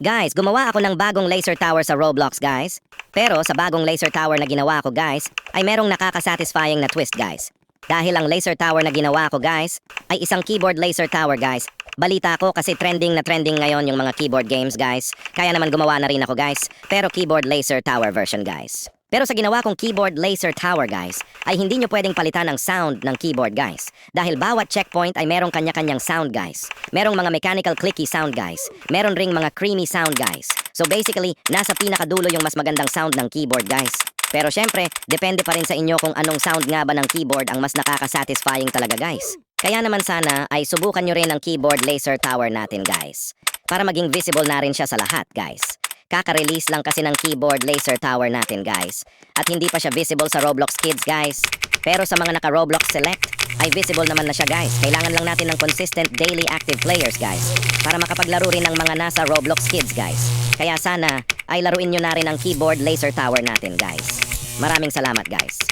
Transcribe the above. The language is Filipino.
Guys, gumawa ako ng bagong laser tower sa Roblox, guys. Pero sa bagong laser tower na ginawa ko, guys, ay merong nakakasatisfying na twist, guys. Dahil ang laser tower na ginawa ko, guys, ay isang keyboard laser tower, guys. Balita ko kasi trending na trending ngayon yung mga keyboard games, guys. Kaya naman gumawa na rin ako, guys. Pero keyboard laser tower version, guys. Pero sa ginawa kong keyboard laser tower, guys, ay hindi nyo pwedeng palitan ang sound ng keyboard, guys. Dahil bawat checkpoint ay merong kanya-kanyang sound, guys. Merong mga mechanical clicky sound, guys. Meron ring mga creamy sound, guys. So basically, nasa pinakadulo yung mas magandang sound ng keyboard, guys. Pero syempre, depende pa rin sa inyo kung anong sound nga ba ng keyboard ang mas nakakasatisfying talaga, guys. Kaya naman sana ay subukan nyo rin ang keyboard laser tower natin, guys. Para maging visible na rin siya sa lahat, guys. Kaka-release lang kasi ng keyboard laser tower natin, guys. At hindi pa siya visible sa Roblox Kids, guys. Pero sa mga naka-Roblox Select, ay visible naman na siya, guys. Kailangan lang natin ng consistent daily active players, guys. Para makapaglaro rin ng mga nasa Roblox Kids, guys. Kaya sana ay laruin nyo na rin ang keyboard laser tower natin, guys. Maraming salamat, guys.